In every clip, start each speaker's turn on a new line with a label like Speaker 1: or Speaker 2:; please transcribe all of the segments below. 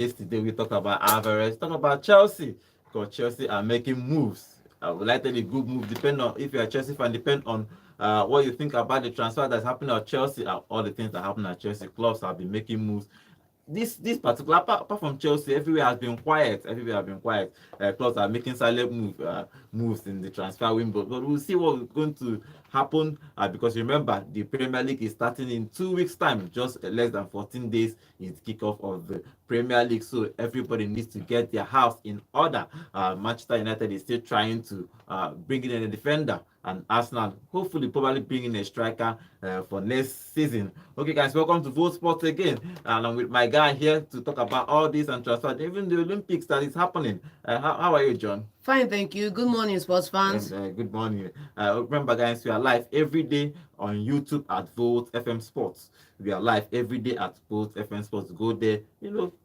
Speaker 1: Yesterday we talked about Alvarez, talk about Chelsea, because Chelsea are making moves. Would like a good move, depend on if you're a Chelsea fan, depend on what you think about the transfer that's happening at Chelsea, all the things that happen at Chelsea. Clubs have been making moves. This particular apart from Chelsea, everywhere has been quiet. Everywhere has been quiet. Clubs are making silent moves in the transfer window, but we'll see what's going to happen because remember the Premier League is starting in 2 weeks' time, just less than 14 days is kickoff of the Premier League. So everybody needs to get their house in order. Manchester United is still trying to bring in a defender, and Arsenal hopefully probably bring in a striker for next season. Okay, guys, welcome to Vote Sports again, and I'm with my guy here to talk about all this and transfer, even the Olympics that is happening. How are you, John?
Speaker 2: Fine, thank you. Good morning, sports fans.
Speaker 1: Good morning. Remember, guys, we are live every day on YouTube at Volt FM Sports. We are live every day at Volt FM Sports. Go there,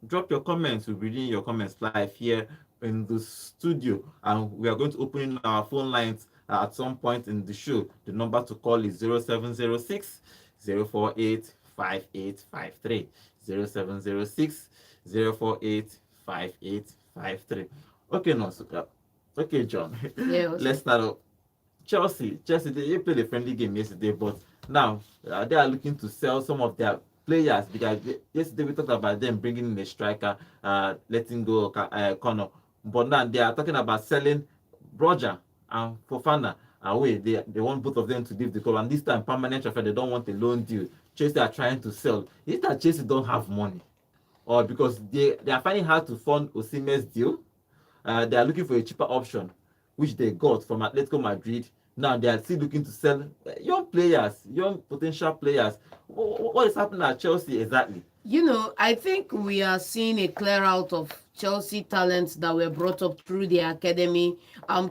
Speaker 1: drop your comments. We'll be reading your comments live here in the studio, and we are going to open our phone lines at some point in the show. The number to call is 0706 048 5853. 0706 048 5853. Okay, no, so, okay, John.
Speaker 2: Yeah,
Speaker 1: Let's start up. Chelsea, they played a friendly game yesterday, but now they are looking to sell some of their players because yesterday we talked about them bringing in a striker, letting go Connor, but now they are talking about selling Roger and Fofana away. They want both of them to leave the club, and this time permanent transfer. They don't want a loan deal. Chelsea are trying to sell. Is it that Chelsea don't have money, or because they are finding hard to fund Osimhen's deal? They are looking for a cheaper option, which they got from Atletico Madrid. Now they are still looking to sell young players, young potential players. What is happening at Chelsea exactly?
Speaker 2: I think we are seeing a clear out of Chelsea talents that were brought up through the academy.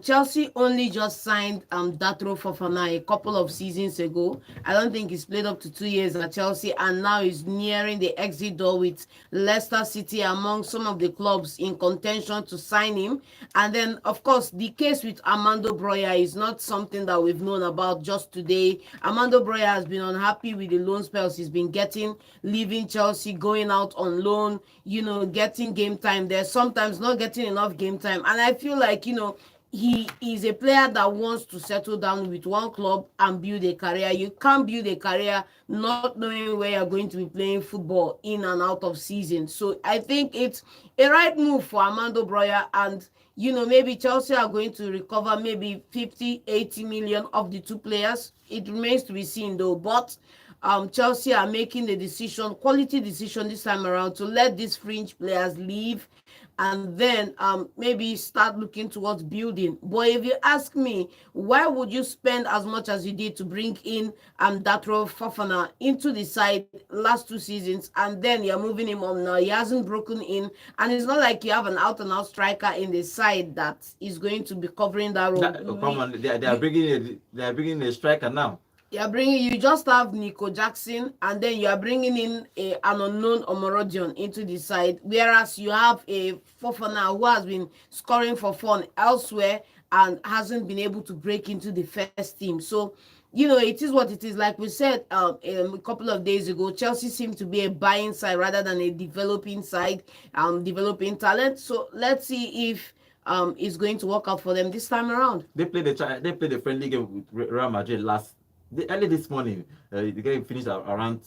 Speaker 2: Chelsea only just signed Datro Fofana a couple of seasons ago. I don't think he's played up to 2 years at Chelsea, and now he's nearing the exit door with Leicester City among some of the clubs in contention to sign him. And then, of course, the case with Armando Broya is not something that we've known about just today. Armando Broya has been unhappy with the loan spells he's been getting, leaving Chelsea, going out on loan, getting game time. They're sometimes not getting enough game time. And I feel like, he is a player that wants to settle down with one club and build a career. You can't build a career not knowing where you're going to be playing football in and out of season. So I think it's a right move for Armando Broya, and maybe Chelsea are going to recover maybe 50-80 million of the two players. It remains to be seen though. But Chelsea are making the quality decision this time around, to let these fringe players leave and then maybe start looking towards building. But if you ask me, why would you spend as much as you did to bring in Datro Fofana into the side last 2 seasons, and then you're moving him on now? He hasn't broken in, and it's not like you have an out-and-out striker in the side that is going to be covering that role.
Speaker 1: Come on, they are bringing a striker now.
Speaker 2: You just have Nico Jackson, and then you are bringing in an unknown Omorodion into the side, whereas you have a Fofana who has been scoring for fun elsewhere and hasn't been able to break into the first team. So it is what it is. Like we said a couple of days ago, Chelsea seem to be a buying side rather than a developing side, developing talent. So let's see if it's going to work out for them this time around.
Speaker 1: They played a friendly game with Real Madrid early this morning. The game finished around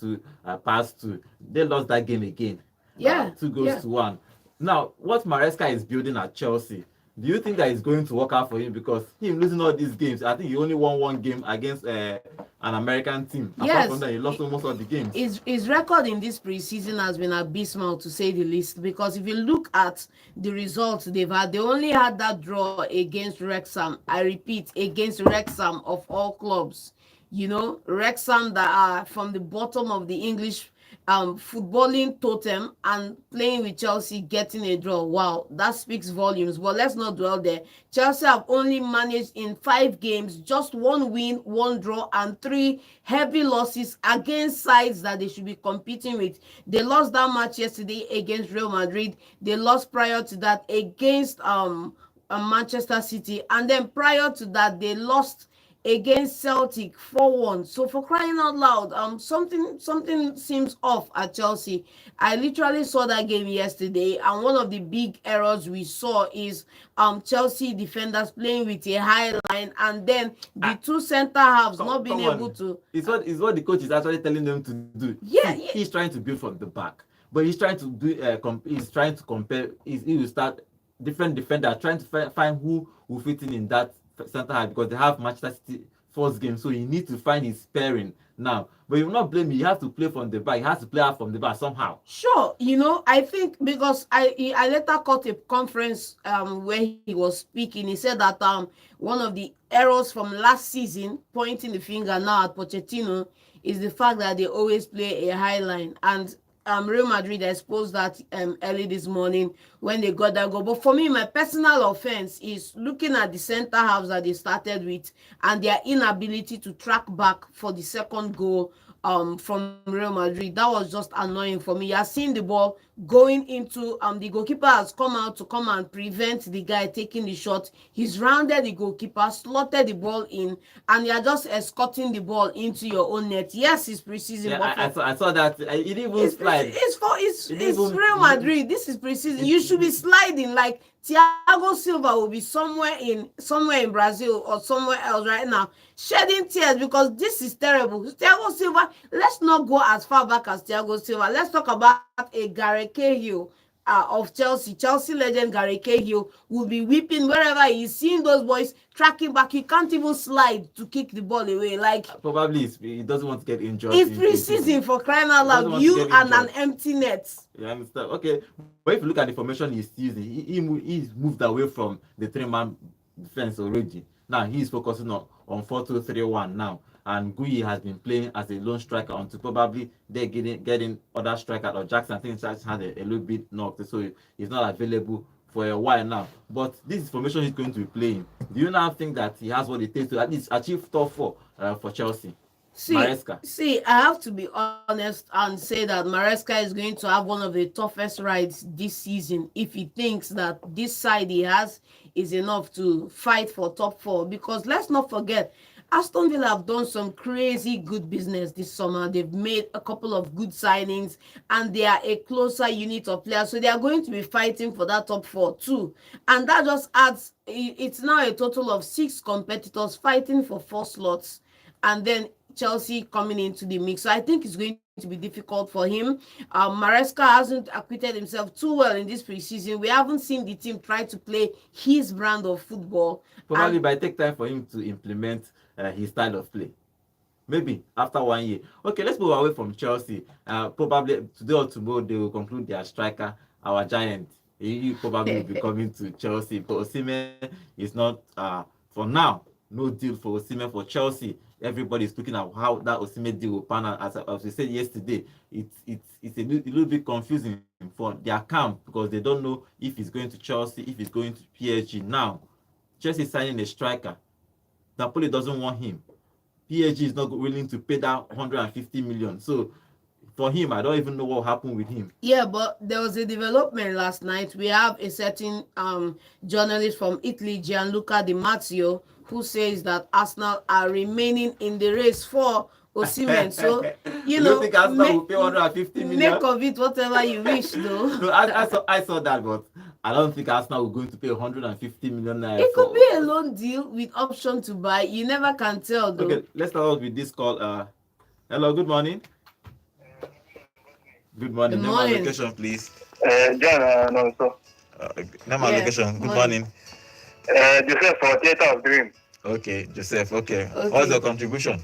Speaker 1: past 2. They lost that game again.
Speaker 2: Yeah,
Speaker 1: 2-1. Now, what Maresca is building at Chelsea, do you think that it's going to work out for him? Because him losing all these games, I think he only won one game against an American team.
Speaker 2: Yes.
Speaker 1: Apart from that, he lost almost all the games.
Speaker 2: His record in this preseason has been abysmal, to say the least, because if you look at the results they've had, they only had that draw against Wrexham. I repeat, against Wrexham of all clubs. Wrexham that are from the bottom of the English footballing totem, and playing with Chelsea, getting a draw. Wow, that speaks volumes. But let's not dwell there. Chelsea have only managed in 5 games just 1 win, 1 draw, and 3 heavy losses against sides that they should be competing with. They lost that match yesterday against Real Madrid. They lost prior to that against Manchester City, and then prior to that they lost against Celtic 4-1. So for crying out loud, something seems off at Chelsea. I literally saw that game yesterday, and one of the big errors we saw is Chelsea defenders playing with a high line, and then the two center halves not being able to.
Speaker 1: It's what the coach is actually telling them to do.
Speaker 2: Yeah,
Speaker 1: He's trying to build from the back, but he's trying to do. He's trying to compare. He will start different defenders, trying to find who will fit in that center half, because they have Manchester City first game, so he needs to find his pairing now. But you will not blame me. You have to play from the back. He has to play out from the back somehow.
Speaker 2: Sure, I think because I later caught a conference where he was speaking. He said that one of the errors from last season, pointing the finger now at Pochettino, is the fact that they always play a high line, and Real Madrid exposed that early this morning when they got that goal. But for me, my personal offense is looking at the center halves that they started with and their inability to track back for the second goal from Real Madrid. That was just annoying for me. You are seeing the ball going into the goalkeeper has come out to come and prevent the guy taking the shot. He's rounded the goalkeeper, slotted the ball in, and you are just escorting the ball into your own net. Yes, it's preseason.
Speaker 1: Yeah, I saw that. It didn't even slide.
Speaker 2: It's Real Madrid. This is preseason. You should be sliding. Like Thiago Silva will be somewhere in Brazil or somewhere else right now, shedding tears because this is terrible. Thiago Silva. Let's not go as far back as Thiago Silva. Let's talk about a Gary Cahill of Chelsea legend. Gary Cahill will be weeping wherever he's seeing those boys tracking back. He can't even slide to kick the ball away. Like
Speaker 1: probably he doesn't want to get injured.
Speaker 2: It's preseason, for crying out loud. You and an empty net.
Speaker 1: You understand? Okay, but if you look at the formation he's using, he's moved away from the 3-man defense already. Now he's focusing on 4-2-3-1 now. And Gui has been playing as a lone striker until probably they're getting other striker, or Jackson. I think Jackson had a little bit knocked, so he's not available for a while now. But this is formation he's going to be playing. Do you now think that he has what it takes to at least achieve top 4 for Chelsea?
Speaker 2: See, I have to be honest and say that Maresca is going to have one of the toughest rides this season if he thinks that this side he has is enough to fight for top 4. Because let's not forget, Aston Villa have done some crazy good business this summer. They've made a couple of good signings, and they are a closer unit of players. So they are going to be fighting for that top 4 too. And that just adds, it's now a total of 6 competitors fighting for 4 slots. And then Chelsea coming into the mix. So I think it's going to be difficult for him. Maresca hasn't acquitted himself too well in this preseason. We haven't seen the team try to play his brand of football.
Speaker 1: Probably might take time for him to implement his style of play. Maybe after 1 year. Okay, let's move away from Chelsea. Probably today or tomorrow they will conclude their striker, our giant. He probably will be coming to Chelsea. But Osimhen is not, for now, no deal for Osimhen for Chelsea. Everybody's looking at how that Osimhen deal will pan out. As we said yesterday, it's a little bit confusing for their camp because they don't know if he's going to Chelsea, if he's going to PSG. Now, Chelsea is signing a striker. Napoli doesn't want him. PSG is not willing to pay that 150 million. So for him, I don't even know what happened with him.
Speaker 2: Yeah, but there was a development last night. We have a certain journalist from Italy, Gianluca Di Marzio, who says that Arsenal are remaining in the race for Osimhen. So, you know,
Speaker 1: think Arsenal will pay 150 million?
Speaker 2: Make of it whatever you wish, though.
Speaker 1: No, I saw that, but I don't think Arsenal will going to pay 150 million.
Speaker 2: It could be a loan deal with option to buy. You never can tell, though.
Speaker 1: Okay, let's start off with this call. Hello, good morning. Good morning. Name and location, please.
Speaker 3: John, no, so.
Speaker 1: Name and location. Good morning.
Speaker 3: Joseph for Theater of Dream.
Speaker 1: Okay, Joseph. Okay. What's your contribution?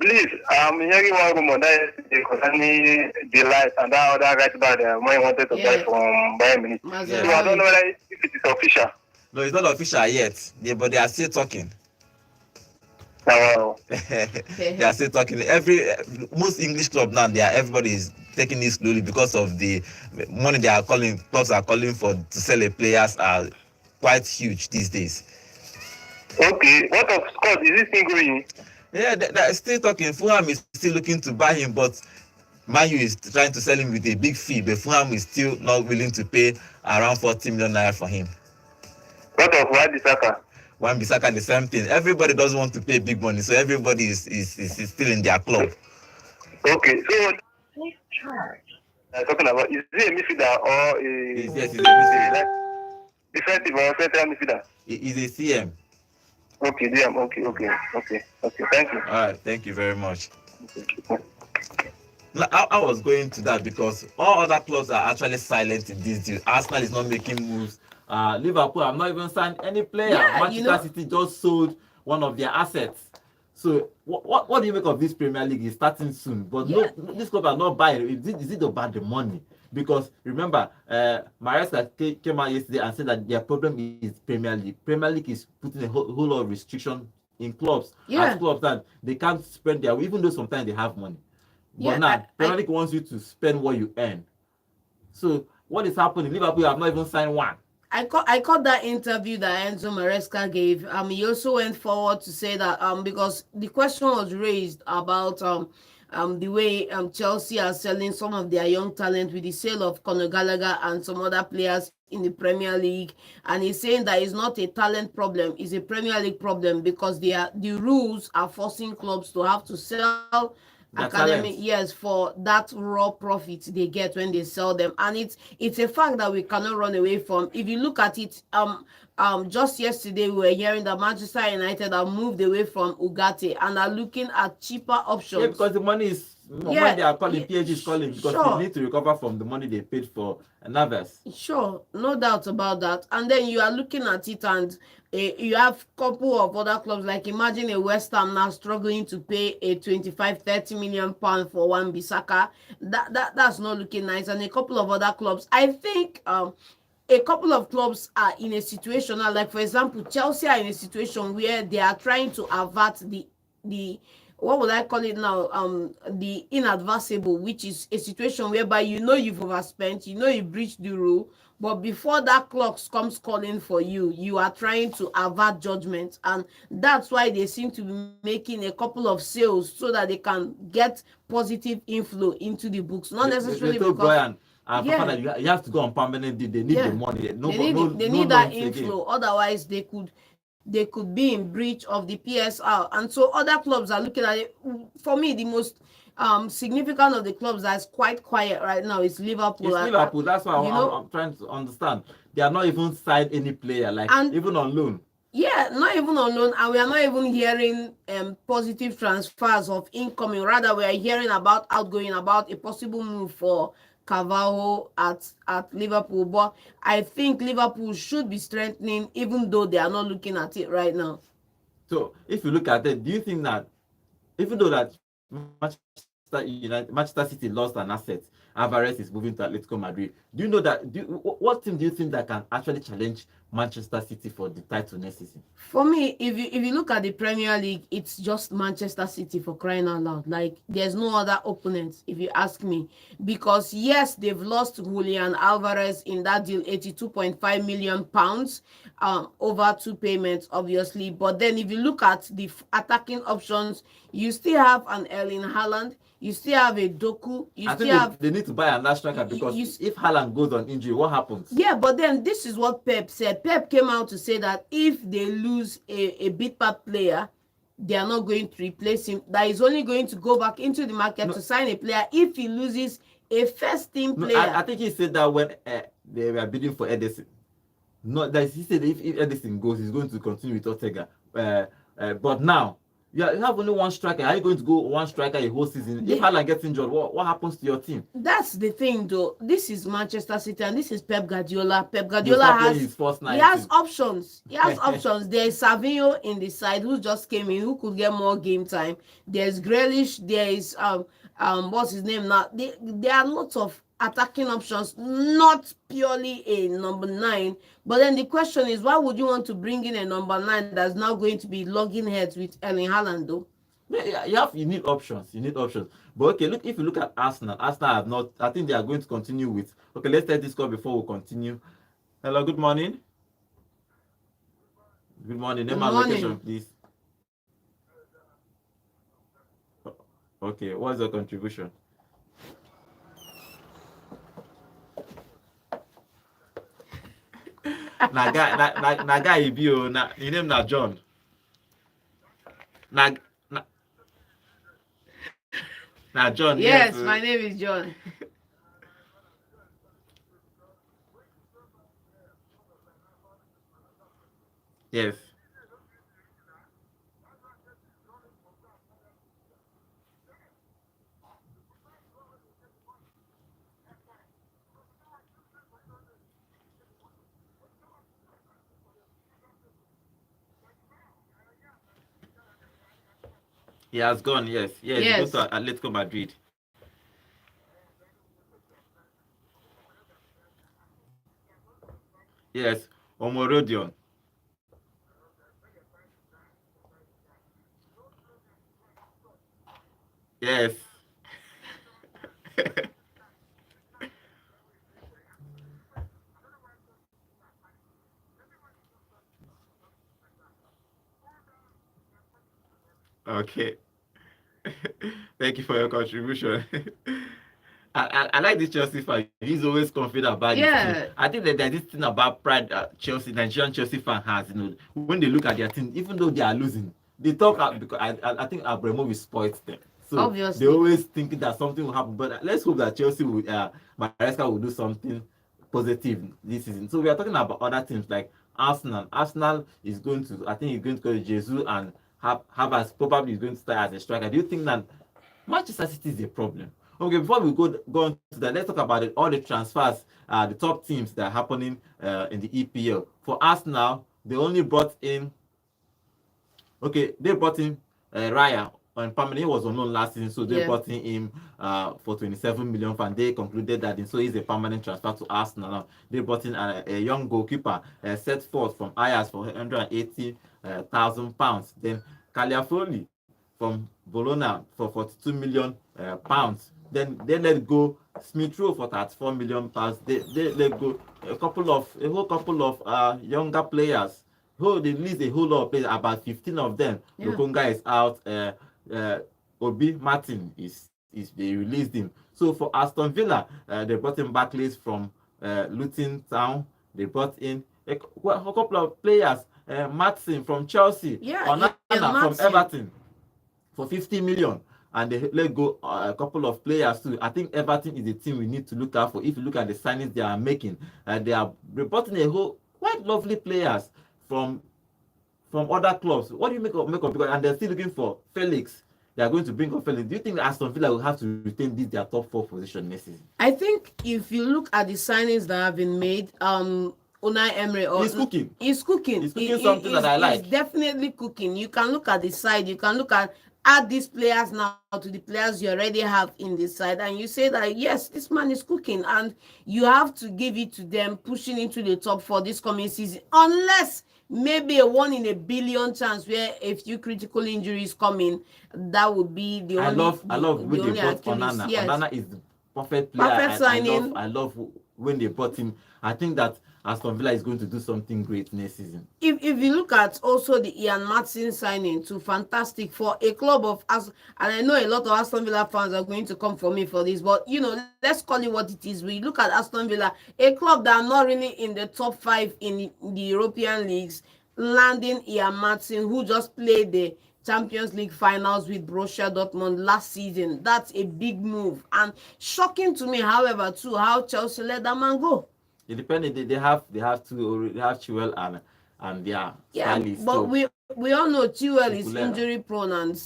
Speaker 3: Please, I'm hearing one rumor that is concerning the light and that other right back there. When wanted to buy from Bayern Munich. So I don't know if it is official.
Speaker 1: No, it's not official yet. But they are still talking.
Speaker 3: Oh.
Speaker 1: They are still talking. Most English club now, everybody is taking it slowly because of the money they are calling. Clubs are calling for to sell a players are quite huge these days.
Speaker 3: Okay, what of Scott? Is this thing going?
Speaker 1: Yeah, they're still talking. Fulham is still looking to buy him, but Man U is trying to sell him with a big fee. But Fulham is still not willing to pay around 40 million naira for him.
Speaker 3: What of Wan-Bissaka?
Speaker 1: Wan-Bissaka the same thing. Everybody doesn't want to pay big money, so everybody is still in their club.
Speaker 3: Okay, so talking about, is it a midfielder or
Speaker 1: yes, it's a midfielder.
Speaker 3: Defensive or central midfielder?
Speaker 1: He's a CM.
Speaker 3: Okay, DM. Okay. Thank you.
Speaker 1: All right, thank you very much. I was going to that because all other clubs are actually silent in this deal. Arsenal is not making moves. Liverpool have not even signed any player.
Speaker 2: Yeah,
Speaker 1: Manchester City just sold one of their assets. So what do you make of this Premier League? It's starting soon, but no, this club are not buying. Is it about the money? Because remember, Maresca came out yesterday and said that their problem is Premier League. Premier League is putting a whole lot of restriction in clubs. As clubs that they can't spend their, even though sometimes they have money. But now, Premier League wants you to spend what you earn. So what is happening? Liverpool have not even signed one.
Speaker 2: I caught that interview that Enzo Maresca gave. He also went forward to say that because the question was raised about the way Chelsea are selling some of their young talent with the sale of Conor Gallagher and some other players in the Premier League, and he's saying that it's not a talent problem, it's a Premier League problem because the rules are forcing clubs to have to sell academy, yes, for that raw profit they get when they sell them, and it's a fact that we cannot run away from. If you look at it, just yesterday we were hearing that Manchester United have moved away from Ugarte and are looking at cheaper options.
Speaker 1: Yeah, because the money is when they are calling, PSG is calling because they need to recover from the money they paid for Navas.
Speaker 2: Sure, no doubt about that. And then you are looking at it, and you have a couple of other clubs, like imagine a West Ham now struggling to pay a 25-30 million pound for Wan-Bissaka. That's not looking nice. And a couple of other clubs, I think a couple of clubs are in a situation now, like for example Chelsea are in a situation where they are trying to avert the what would I call it now, the inadvisable, which is a situation whereby you've overspent, you breached the rule, but before that clock comes calling for you, you are trying to avert judgment, and that's why they seem to be making a couple of sales so that they can get positive inflow into the books, not necessarily because
Speaker 1: Brian, you have to go on permanent deal. They need the money.
Speaker 2: They need that inflow. Otherwise, they could be in breach of the PSR. And so other clubs are looking at it. For me, the most significant of the clubs that's quite quiet right now is Liverpool.
Speaker 1: It's Liverpool. That's why I'm trying to understand. They are not even signed any player, even on loan.
Speaker 2: Yeah, not even on loan, and we are not even hearing positive transfers of incoming. Rather, we are hearing about outgoing, about a possible move for Carvalho at Liverpool. But I think Liverpool should be strengthening, even though they are not looking at it right now.
Speaker 1: So, if you look at it, do you think that even though that Manchester City lost an asset, Alvarez is moving to Atletico Madrid, do you know that? What team do you think that can actually challenge Manchester City for the title next season?
Speaker 2: For me, if you look at the Premier League, it's just Manchester City, for crying out loud. Like, there's no other opponents, if you ask me. Because yes, they've lost Julian Alvarez in that deal, £82.5 million, over 2 payments, obviously. But then if you look at the attacking options, you still have an Erling Haaland, you still have a Doku.
Speaker 1: They need to buy another striker because if Haaland goes on injury, what happens?
Speaker 2: Yeah, but then this is what Pep said. Pep came out to say that if they lose a big part player, they are not going to replace him. That is only going to go back into the market to sign a player if he loses a first team player.
Speaker 1: I think he said that when they were bidding for Ederson. Not that he said if Ederson goes, he's going to continue with Ortega. But now, you have only one striker. Are you going to go one striker a whole season? If Haaland gets injured, what happens to your team?
Speaker 2: That's the thing, though. This is Manchester City and this is Pep Guardiola. Pep Guardiola has options. He has options. There's Savinho in the side who just came in, who could get more game time. There's Grealish. There is what's his name now? There are lots of attacking options, not purely a number 9. But then the question is, why would you want to bring in a number 9 that's now going to be logging heads with Erling Haaland, though?
Speaker 1: Yeah, you need options. But okay, look, if you look at Arsenal have not. I think they are going to continue with. Okay, let's take this call before we continue. Hello, good morning. Good morning. Name and location, please. Okay, what's your contribution? na guy Ibio, na his name na John. Na John.
Speaker 2: Yes, my name is John.
Speaker 1: Yes. He has gone, yes. Yes, he goes to Atletico Madrid. Yes, Omorodion. Yes. Okay. Thank you for your contribution. I like this Chelsea fan. He's always confident about his team. I think that there's this thing about pride Chelsea, Nigerian Chelsea fan has. You know, when they look at their team, even though they are losing, they talk out because I think Abramovich spoils them. So
Speaker 2: obviously
Speaker 1: they always think that something will happen. But let's hope that Chelsea will, Maresca will do something positive this season. So we are talking about other teams like Arsenal. Arsenal is going to, I think, he's going to go to Jesus and Havertz probably is going to start as a striker. Do you think that Manchester City is a problem? Okay, before we go on to that, let's talk about it, all the transfers, the top teams that are happening in the EPL. For Arsenal, they only brought in, they brought in Raya on permanent. He was on loan last season, so they brought in him for 27 million, and they concluded that so he's a permanent transfer to Arsenal now. They brought in a young goalkeeper, Seth Ford from Ajax for 180,000 pounds. Then Caliafoli from Bologna for 42 million pounds. Then they let go Smith Rowe for 34 million pounds. They let go a whole couple of younger players. They released a whole lot of players, about 15 of them. Lokonga is out. Obi Martin they released him. So for Aston Villa, they brought in Barclays from Luton Town. They brought in a couple of players. Matson from Chelsea. Onana from Everton for 50 million. And they let go a couple of players too. I think Everton is a team we need to look out for. If you look at the signings they are making, they are reporting a whole quite lovely players from other clubs. What do you make of because and they're still looking for Felix. They are going to bring up Felix. Do you think Aston Villa will have to retain their top 4 position next season?
Speaker 2: I think if you look at the signings that have been made, Unai Emery
Speaker 1: he's cooking.
Speaker 2: He's cooking.
Speaker 1: He's cooking something that I like.
Speaker 2: He's definitely cooking. You can look at the side. You can look at add these players now to the players you already have in the side, and you say that yes, this man is cooking, and you have to give it to them pushing into the top 4 this coming season, unless maybe a 1 in a billion chance where a few critical injuries come in. That would be the only.
Speaker 1: I love when they brought Onana. Yes. Onana is the perfect player.
Speaker 2: Perfect signing.
Speaker 1: I love when they brought him. I think that Aston Villa is going to do something great next season.
Speaker 2: If you look at also the Ian Martin signing, too fantastic for a club of us, and I know a lot of Aston Villa fans are going to come for me for this, but let's call it what it is. We look at Aston Villa, a club that are not really in the top 5 in the European leagues, landing Ian Martin, who just played the Champions League finals with Borussia Dortmund last season. That's a big move, and shocking to me, however, too, how Chelsea let that man go.
Speaker 1: It depends. They have Chilwell and their stylists.
Speaker 2: But so we all know Chilwell is injury prone, and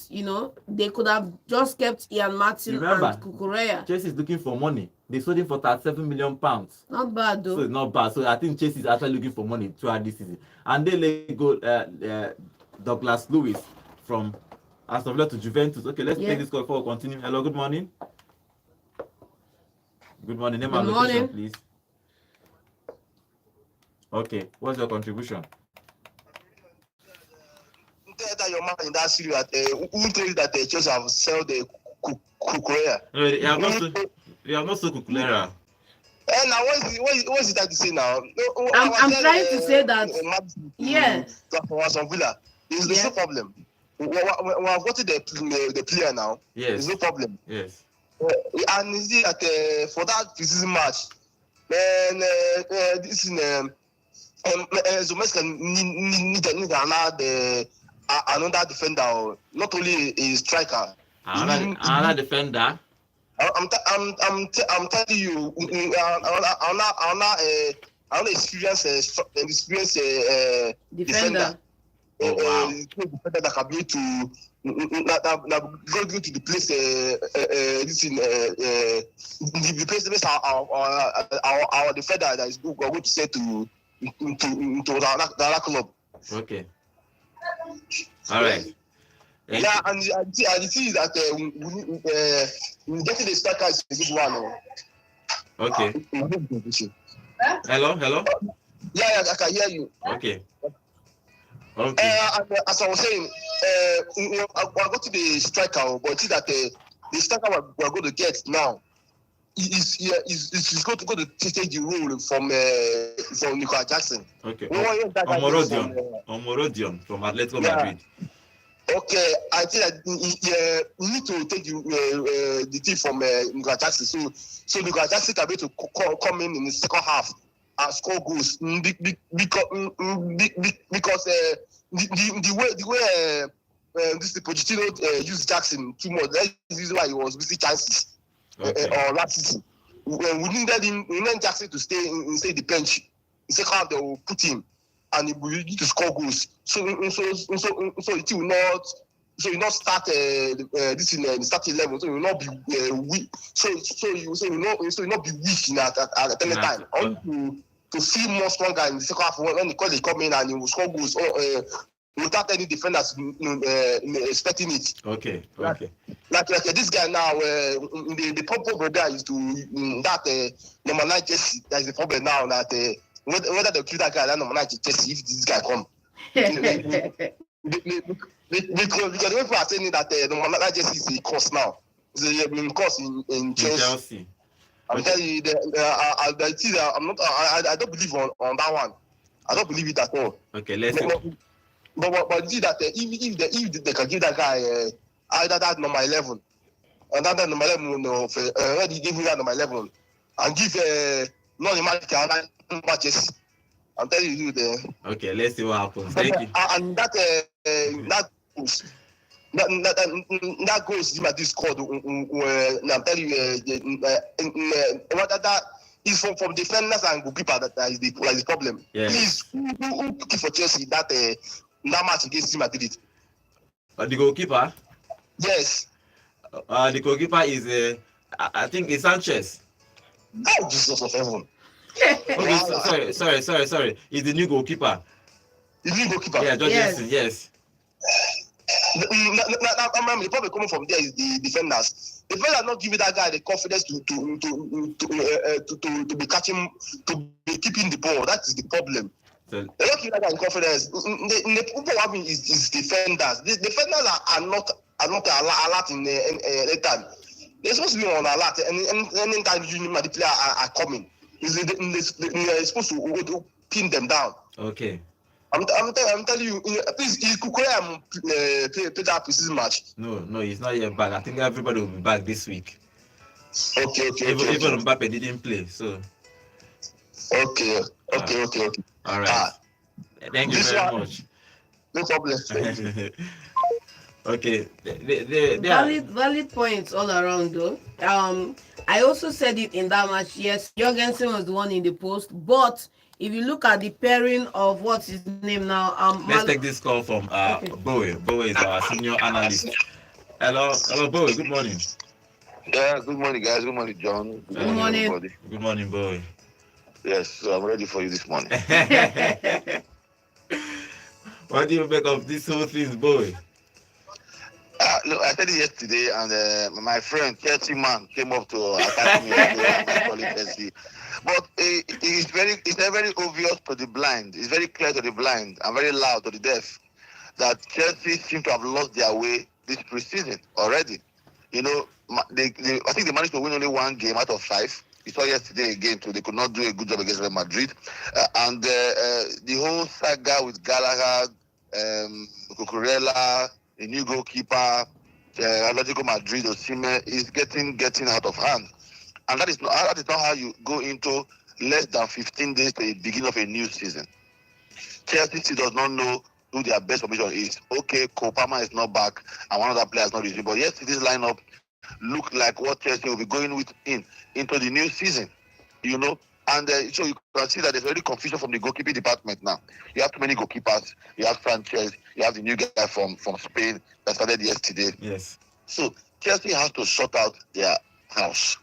Speaker 2: they could have just kept Ian Martin and Cucurella.
Speaker 1: Chelsea is looking for money. They sold him for 37 million pounds.
Speaker 2: Not bad though.
Speaker 1: So it's not bad. So I think Chelsea is actually looking for money throughout this season. And they let go Douglas Lewis from Aston Villa to Juventus. Okay, let's take this call before we continue. Hello, good morning. Good morning. Name and location, please. Okay, what's your contribution?
Speaker 3: That your man in that series who thinks that they just have sell the Cucurella.
Speaker 1: No, you have not sold Cucurella.
Speaker 3: And now what is it that you say now?
Speaker 2: I'm trying to say that
Speaker 3: for Aston Villa, there's no problem. We have got the player now.
Speaker 1: Yes.
Speaker 3: There's no problem.
Speaker 1: Yes.
Speaker 3: And you see that for that preseason match, then this is
Speaker 4: Zumeska need another defender, not only a striker.
Speaker 1: Another defender.
Speaker 4: I'm telling you, I'm experience defender.
Speaker 1: Oh, wow.
Speaker 4: Defender that can be to go to the place the place our defender that is going to say to the club.
Speaker 1: Okay. All right.
Speaker 4: Yeah, and I see that getting the striker is a good one.
Speaker 1: Okay. Hello.
Speaker 4: Yeah, I can hear you.
Speaker 1: Okay.
Speaker 4: And as I was saying, I'll go to the striker, but see that the striker we're going to get now is going to take the role from Nicolas Jackson.
Speaker 1: Okay. Omorodion from Atletico Madrid.
Speaker 4: Okay, I think that we need to take the team from Nicolas Jackson, so Nicolas Jackson can be able to come in the second half and score goals because the way this Pochettino used Jackson too much. That's the reason why he was missing chances. Or last season, we needed Jackson to stay the bench. In second half, they will put him, and he will need to score goals. So it will not. So you not start this in the starting level. So you will not be weak. So you will not be weak at any time. Only to feel more stronger in the second half when they come in and he will score goals without any defenders expecting it.
Speaker 1: Okay.
Speaker 4: Like this guy now, the problem there is to that number 9 Jesse. That is the problem now that whether they kill that guy that number 9 Jesse if this guy come. Because the way people are saying that number 9 Jesse is a cost now. It's a cost in Chelsea. I'm telling you, I don't believe on that one. I don't believe it at all.
Speaker 1: Okay, let's see.
Speaker 4: But see that if they can give that guy either that number 11, and that number 11 already give me that number 11, and give non-American number Jesse. I'm telling you there.
Speaker 1: Okay, let's see what happens. Thank you.
Speaker 4: And that goes. That goes this squad. I'm telling you, that is from defenders and goalkeeper that is the problem.
Speaker 1: Yes.
Speaker 4: Please, who keep for Chelsea that match against Madrid?
Speaker 1: The goalkeeper?
Speaker 4: Yes.
Speaker 1: The goalkeeper is I think it's Sanchez.
Speaker 4: Oh, Jesus of heaven.
Speaker 1: Okay, sorry. He's the new goalkeeper.
Speaker 4: The new goalkeeper?
Speaker 1: Yeah, George Jensen, yes.
Speaker 4: The problem coming from there is the defenders. The defenders are not giving that guy the confidence to be catching, to be keeping the ball. That is the problem. They're not giving that guy confidence. The problem having is defenders. The defenders are not alert in any time. They're supposed to be on alert, and anytime the player are coming, they're supposed to pin them down.
Speaker 1: Okay.
Speaker 4: I'm telling you, please, is Kukurea play that preseason match?
Speaker 1: No, he's not yet back. I think everybody will be back this week.
Speaker 4: Okay.
Speaker 1: Even Mbappe didn't play, so.
Speaker 4: Okay.
Speaker 1: All right. Thank you very much.
Speaker 4: No problem.
Speaker 1: Okay.
Speaker 2: Valid points all around though. I also said it in that match. Yes, Jorgensen was the one in the post, but if you look at the pairing of what's his name now,
Speaker 1: let's take this call from Bowie. Bowie is our senior analyst. Hello, Bowie. Good morning.
Speaker 5: Yeah, good morning, guys. Good morning, John.
Speaker 2: Good morning.
Speaker 5: Everybody.
Speaker 1: Good morning, Bowie.
Speaker 5: Yes, so I'm ready for you this morning.
Speaker 1: What do you make of this whole thing, Bowie?
Speaker 5: Look, I said it yesterday, and my friend Chelsea man came up to attack me. But it's very obvious to the blind. It's very clear to the blind and very loud to the deaf that Chelsea seem to have lost their way this preseason already. You know, I think they managed to win only one game out of 5. You saw yesterday again, too. They could not do a good job against Real Madrid. And the whole saga with Gallagher, Cucurella, the new goalkeeper, Atletico Madrid, Osimhen is getting out of hand. And that is not how you go into less than 15 days to the beginning of a new season. Chelsea does not know who their best formation is. Okay, Cole Palmer is not back, and one other player is not reaching. But yesterday's lineup look like what Chelsea will be going with into the new season. You know, and so you can see that there's already confusion from the goalkeeping department now. You have too many goalkeepers. You have Sanchez. You have the new guy from Spain that started yesterday.
Speaker 1: Yes.
Speaker 5: So Chelsea has to sort out their house.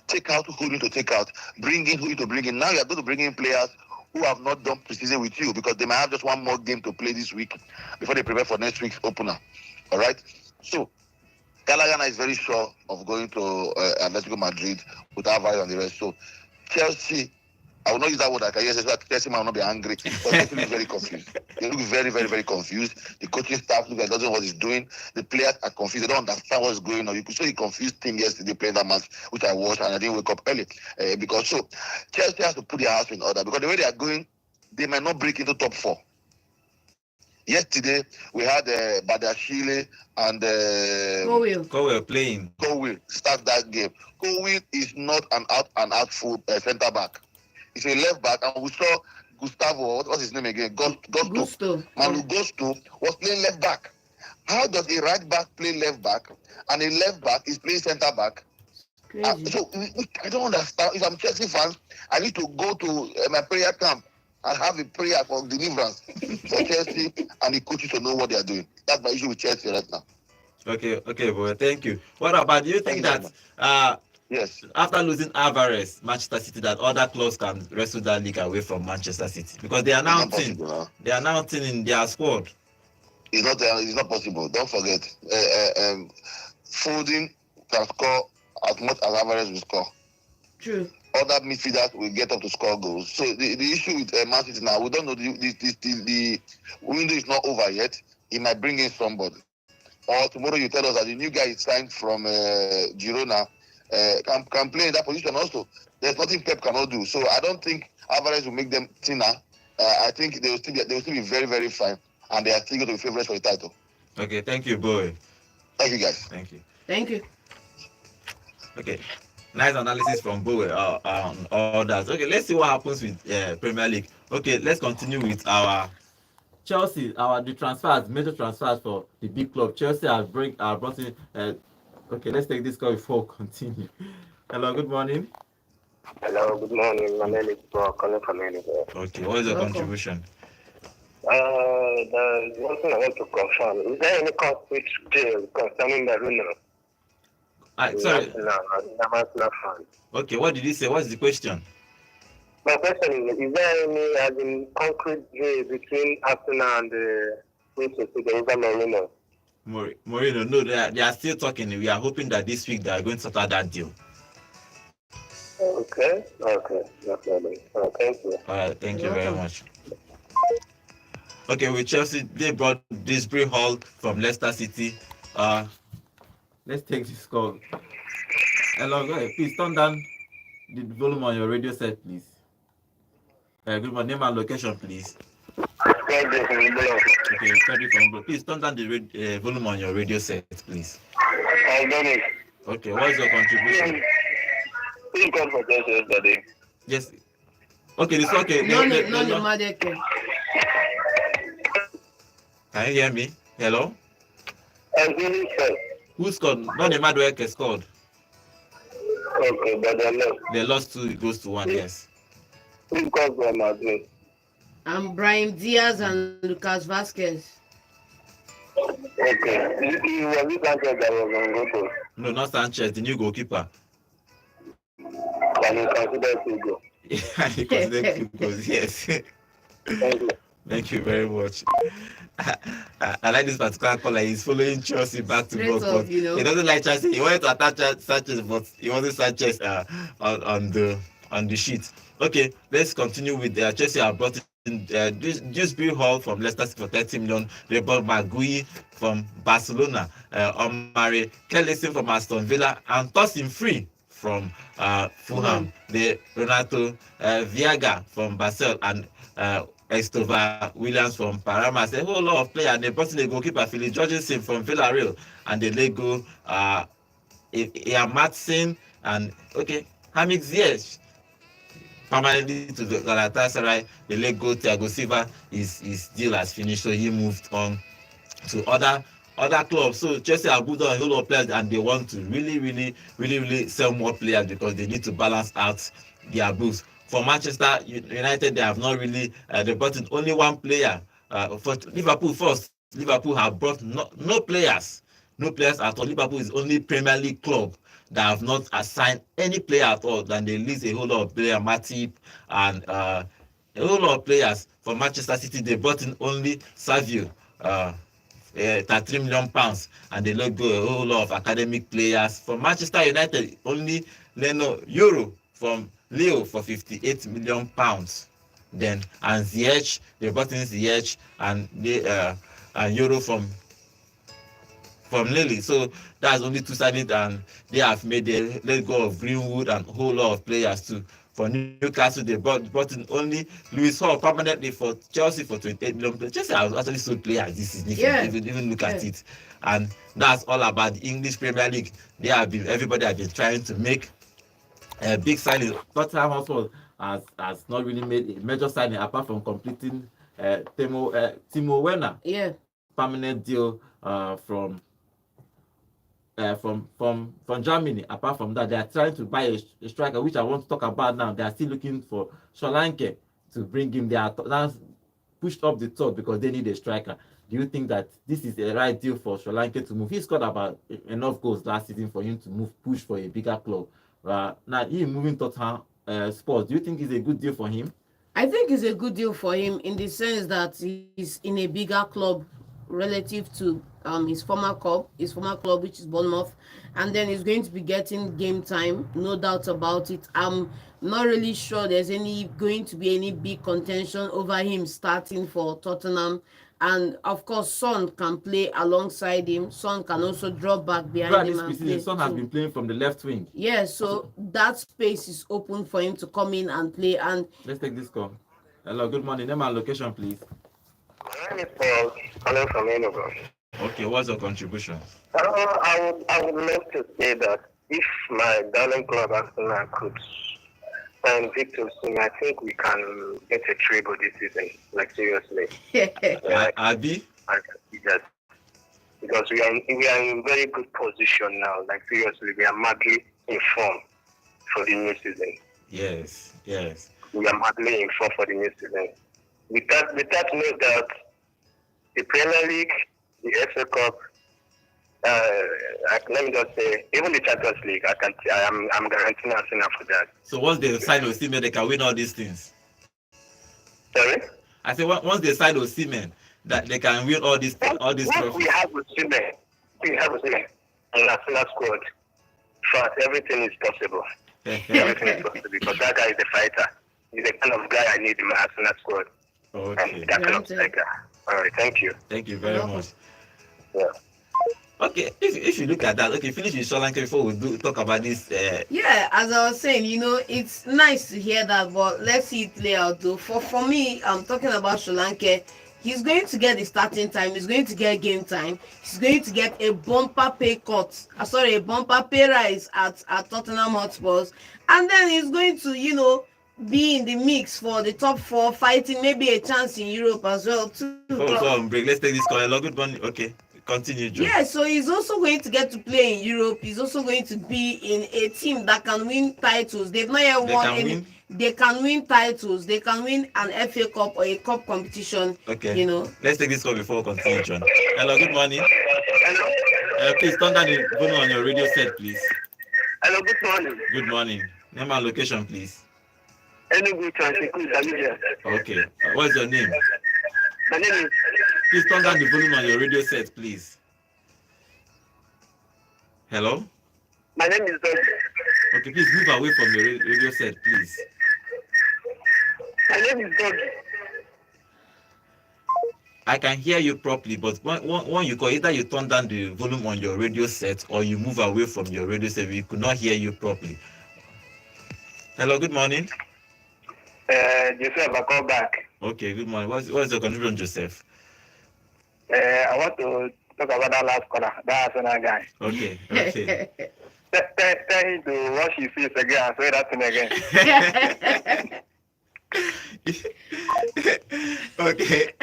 Speaker 5: Take out who you need to take out. Bring in who you need to bring in. Now you're going to bring in players who have not done preseason with you because they might have just one more game to play this week before they prepare for next week's opener. All right? So Gallagher is very sure of going to Atletico Madrid with Alvarez and the rest. So Chelsea, I will not use that word. I can use it so that Chelsea might not be angry. But Chelsea is very confused. They look very, very, very confused. The coaching staff look like doesn't know what he's doing. The players are confused. They don't understand what's going on. You could see a confused team yesterday playing that match, which I watched, and I didn't wake up early because so Chelsea has to put their house in order because the way they are going, they might not break into top 4. Yesterday we had Badiashile and
Speaker 1: Cowell playing.
Speaker 5: Cowell start that game. Cowell is not an out full centre back. He's a left back, and we saw Gustavo. What's his name again? Gusto. Manu Gusto was playing left back. How does a right back play left back, and a left back is playing centre back? So I don't understand. If I'm Chelsea fan, I need to go to my prayer camp and have a prayer for deliverance for Chelsea and the coaches to know what they are doing. That's my issue with Chelsea right now.
Speaker 1: Okay, boy. Thank you. What about, do you think that
Speaker 5: yes,
Speaker 1: after losing Alvarez, Manchester City, that other clubs can wrestle that league away from Manchester City? Because they are now in their squad.
Speaker 5: It's not possible. Don't forget, Foden can score as much as Alvarez will score.
Speaker 2: True.
Speaker 5: Other midfielders will get up to score goals. So the issue with Man City now, we don't know the window is not over yet. He might bring in somebody. Or tomorrow you tell us that the new guy is signed from Girona can play in that position also. There's nothing Pep cannot do. So I don't think Alvarez will make them thinner. I think they will still be very, very fine. And they are still going to be favorites for the title.
Speaker 1: Okay, thank you, boy.
Speaker 5: Thank you, guys.
Speaker 1: Thank you. Okay. Nice analysis from Bowie on all that. Okay, let's see what happens with Premier League. Okay, let's continue with our Chelsea. The transfers, major transfers for the big club. Chelsea have brought in. Okay, let's take this call before we continue. Hello, good morning.
Speaker 3: Hello, good morning. My name is Paul, calling from Edinburgh.
Speaker 1: Okay, what is your contribution?
Speaker 3: The one thing I want to confirm, is there any concrete deal concerning the rumour?
Speaker 1: Sorry. Okay, what did he say? What's the question?
Speaker 3: My question is there any concrete deal between Arsenal and the Mourinho?
Speaker 1: Mourinho, no, they are still talking. We are hoping that this week they are going to start that deal.
Speaker 3: Okay, no problem. Thank you.
Speaker 1: All right, thank you very much. Okay, with Chelsea, they brought Disbury Hall from Leicester City. Let's take this call. Hello, go ahead. Please turn down the volume on your radio set, please. Good morning, name and location, please. Okay, please turn down the volume on your radio set, please. Okay, what is your contribution?
Speaker 3: You called for Chelsea yesterday.
Speaker 1: Yes. Okay, this okay. Can you hear me? Hello? Who scored? None of Madueke scored.
Speaker 3: Okay, but they lost.
Speaker 1: They lost 2-1, yes.
Speaker 3: Who scored for Madrid?
Speaker 2: Brahim Diaz and Lucas Vasquez.
Speaker 3: Okay. It was Sanchez that was on goal.
Speaker 1: No, not Sanchez, the new goalkeeper.
Speaker 3: Can you consider 2 goals?
Speaker 1: Yeah, he considered 2 goals, yes.
Speaker 3: Thank you.
Speaker 1: Thank you very much. I like this particular caller. He's following Chelsea back to back, but he doesn't like Chelsea. He wanted to attack Sanchez, but he wanted Sanchez on the sheet. Okay, let's continue with Chelsea. Have brought in Dewsbury Hall from Leicester City for 30 million. They brought Magui from Barcelona, Omari Kellison from Aston Villa, and Tosin Free from Fulham. The Renato Viaga from Basel and Estova Williams from Paramas. A whole lot of players. And they brought in the goalkeeper Philip Jorgensen from Villarreal, and the Lego Ian Matson and Hamid Ziyech permanently to the Galatasaray. The late goal Thiago Silva, his deal has finished, so he moved on to other clubs. So Chelsea have put on a whole lot of players, and they want to really sell more players because they need to balance out their books. For Manchester United, they have not really they brought in only one player. For Liverpool first, Liverpool have brought no players at all. Liverpool is only Premier League club that have not assigned any player at all. Then they list a whole lot of players, Matip and a whole lot of players. For Manchester City, they brought in only Savio. 33 million pounds, and they let go a whole lot of academic players. For Manchester United, only Leno Euro from Leo for 58 million pounds. Then and Ziyech, they brought in Ziyech and Euro from Lille. So that's only two signings, and they have made a let go of Greenwood and a whole lot of players too. For Newcastle, they brought in only Lewis Hall permanently for Chelsea for 28 million. Chelsea has actually sold players this season. Even look at it, and that's all about the English Premier League. Everybody has been trying to make a big signing. Tottenham Hotspur has not really made a major signing apart from completing Timo Werner.
Speaker 2: Yeah.
Speaker 1: Permanent deal from Germany. Apart from that, they are trying to buy a striker, which I want to talk about now. They are still looking for Solanke to bring him. They are now pushed up the top because they need a striker. Do you think that this is the right deal for Solanke to move? He scored about enough goals last season for him to push for a bigger club. Now he moving Tottenham Spurs. Do you think it's a good deal for him?
Speaker 2: I think it's a good deal for him in the sense that he's in a bigger club relative to his former club, which is Bournemouth, and then he's going to be getting game time, no doubt about it. I'm not really sure there's going to be any big contention over him starting for Tottenham. And of course, Son can play alongside him. Son can also drop back behind him. And play
Speaker 1: Son has been playing from the left wing.
Speaker 2: Yeah, so that space is open for him to come in and play. And
Speaker 1: let's take this call. Hello, good morning. Name and location, please.
Speaker 3: My name is Paul, calling from Enugu.
Speaker 1: Okay, what's your contribution?
Speaker 3: I would love to say that if my darling club Arsenal could sign Victor soon, I think we can get a treble this season. Like seriously.
Speaker 1: Abi?
Speaker 3: I can see that because we are in very good position now. Like seriously, we are madly in form for the new season.
Speaker 1: Yes.
Speaker 3: We are madly in form for the new season. With that note that the Premier League, the FA Cup, let me just say, even the Champions League, I'm guaranteeing Arsenal for that.
Speaker 1: So once they sign Osimhen, they can win all these things.
Speaker 3: Sorry?
Speaker 1: I say once they sign Osimhen, that they can win all these trophies.
Speaker 3: We have Osimhen and Arsenal squad. But everything is possible. Everything is possible because that guy is a fighter. He's the kind of guy I need in my Arsenal squad.
Speaker 1: Okay.
Speaker 3: And that kind of striker. All right, thank you.
Speaker 1: Thank you very much.
Speaker 3: Yeah.
Speaker 1: Okay, if you look at that, okay, finish with Solanke before we talk about this.
Speaker 2: Yeah, as I was saying, it's nice to hear that, but let's see it play out though. For me, I'm talking about Solanke. He's going to get the starting time. He's going to get game time. He's going to get a bumper pay rise at Tottenham Hotspurs, and then he's going to, be in the mix for the top 4, fighting maybe a chance in Europe as well too.
Speaker 1: Break. Let's take this call. Hello, good morning. Okay, continue, Joe.
Speaker 2: Yeah, so he's also going to get to play in Europe. He's also going to be in a team that can win titles. They've not yet won any. They can win titles. They can win an FA Cup or a cup competition.
Speaker 1: Okay. Let's take this call before we continue, John. Hello, good morning.
Speaker 3: Hello.
Speaker 1: Please turn down the volume on your radio set, please.
Speaker 3: Hello, good morning.
Speaker 1: Good morning. Name and location, please.
Speaker 3: Enugu Transiku.
Speaker 1: Okay. What's your name?
Speaker 3: My name is.
Speaker 1: Please turn down the volume on your radio set, please. Hello?
Speaker 3: My name is Doug.
Speaker 1: Okay, please move away from your radio set, please.
Speaker 3: My name is Doug.
Speaker 1: I can hear you properly, but when you call, either you turn down the volume on your radio set or you move away from your radio set. We could not hear you properly. Hello, good morning.
Speaker 3: Joseph, I call back.
Speaker 1: Okay, good morning. What's your contribution, Joseph?
Speaker 3: I want to talk about that last caller, that Arsenal guy.
Speaker 1: Okay.
Speaker 3: Tell him to wash his face again and say that thing again.
Speaker 1: Okay,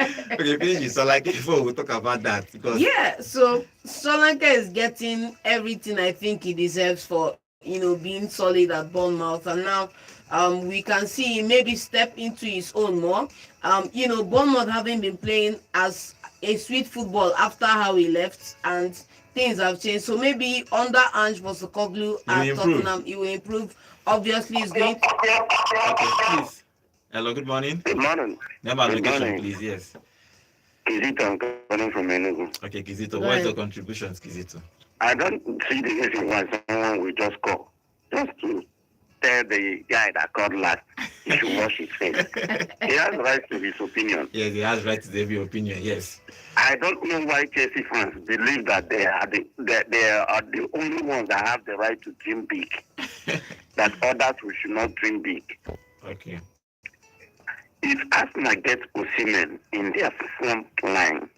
Speaker 1: finish. So like before we talk about that because
Speaker 2: Yeah, so Solanke is getting everything I think he deserves for being solid at Bournemouth, and now we can see him maybe step into his own more. Bournemouth having been playing as a sweet football after how he left, and things have changed. So maybe under Ange Postecoglou
Speaker 1: he will
Speaker 2: at
Speaker 1: improve.
Speaker 2: Tottenham, he will improve. Obviously, he's going to.
Speaker 1: Okay, please. Hello, good morning.
Speaker 3: Good morning.
Speaker 1: Name and
Speaker 3: Good
Speaker 1: location,
Speaker 3: morning.
Speaker 1: please. Yes.
Speaker 3: Kizito, I'm calling from Enugu.
Speaker 1: Okay, Kizito.
Speaker 2: Go
Speaker 1: What is
Speaker 2: ahead.
Speaker 1: your contributions, Kizito?
Speaker 3: I don't see the reason why someone will just call. Just to tell the guy that called last he should wash his face. He has right to his opinion.
Speaker 1: Yes, he has right to every opinion. Yes.
Speaker 3: I don't know why Chelsea fans believe that they are the only ones that have the right to dream big. That others should not dream big.
Speaker 1: Okay.
Speaker 3: If Arsenal gets Osimhen in their front line,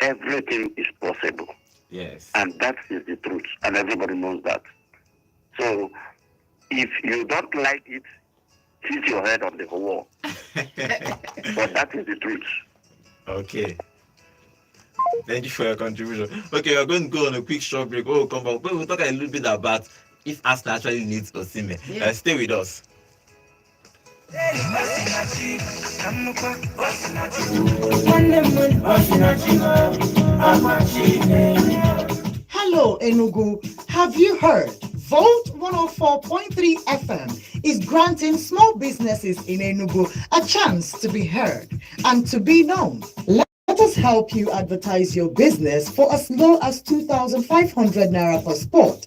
Speaker 3: everything is possible.
Speaker 1: Yes.
Speaker 3: And that is the truth. And everybody knows that. So, if you don't like it, hit your head on the wall. But that is the truth.
Speaker 1: Okay. Thank you for your contribution. Okay, we're going to go on a quick short break. Oh, come back. We'll talk a little bit about if Arsenal actually needs Osimhen.
Speaker 2: Yeah.
Speaker 1: Stay with us.
Speaker 6: Hello, Enugu. Have you heard? Volt 104.3 FM is granting small businesses in Enugu a chance to be heard and to be known. Let us help you advertise your business for as low as 2,500 naira per spot.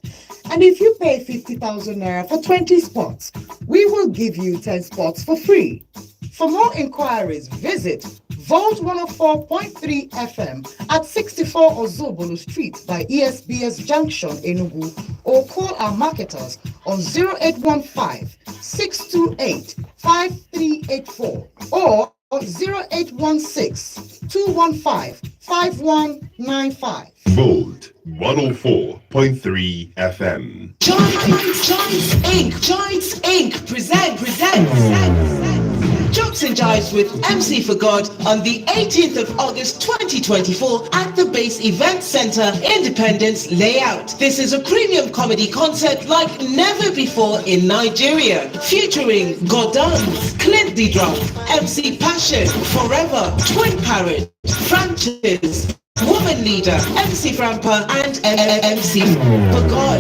Speaker 6: And if you pay 50,000 naira for 20 spots, we will give you 10 spots for free. For more inquiries, visit Volt 104.3 FM at 64 Ozobolo Street by ESBS Junction, Enugu, or call our marketers on 0815 628 5384 or 0816 215 5195.
Speaker 7: Volt 104.3 FM.
Speaker 8: Giants Inc. presents Jokes and Jives with MC for God on the 18th of August 2024 at the Base Event Center, Independence Layout. This is a premium comedy concert like never before in Nigeria, featuring Gordons, Clint the Drum, MC Passion, Forever, Twin Parrot, Francis, Woman Leader, MC Frampa, and MC for God.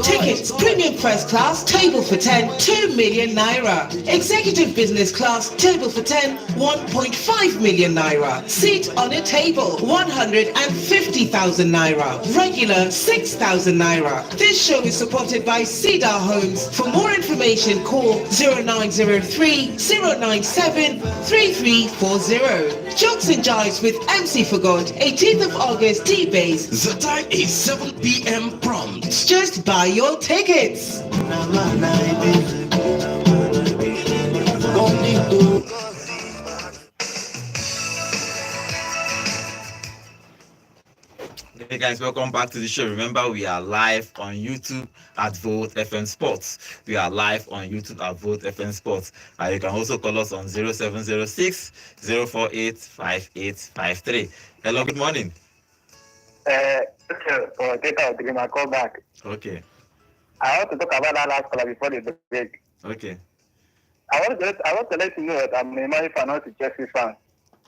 Speaker 8: Tickets, premium first class, table for 10, 2 million naira. Executive business class, table for 10, 1.5 million naira. Seat on a table, 150,000 naira. Regular, 6,000 naira. This show is supported by Cedar Homes. For more information, call 0903 097 3340. Jokes and Jives with MC for God, 18th of August, T-Base.
Speaker 9: The time is 7 p.m. prompt.
Speaker 8: Just buy your tickets.
Speaker 1: Hey guys, welcome back to the show. Remember, we are live on YouTube at Volt FM Sports. We are live on YouTube at Volt FM Sports. You can also call us on 0706 048 5853. Hello, good morning.
Speaker 3: Take my call back.
Speaker 1: Okay.
Speaker 3: I want to talk about that last caller before the break.
Speaker 1: Okay.
Speaker 3: I want to let you know that I'm a Man United Chelsea fan.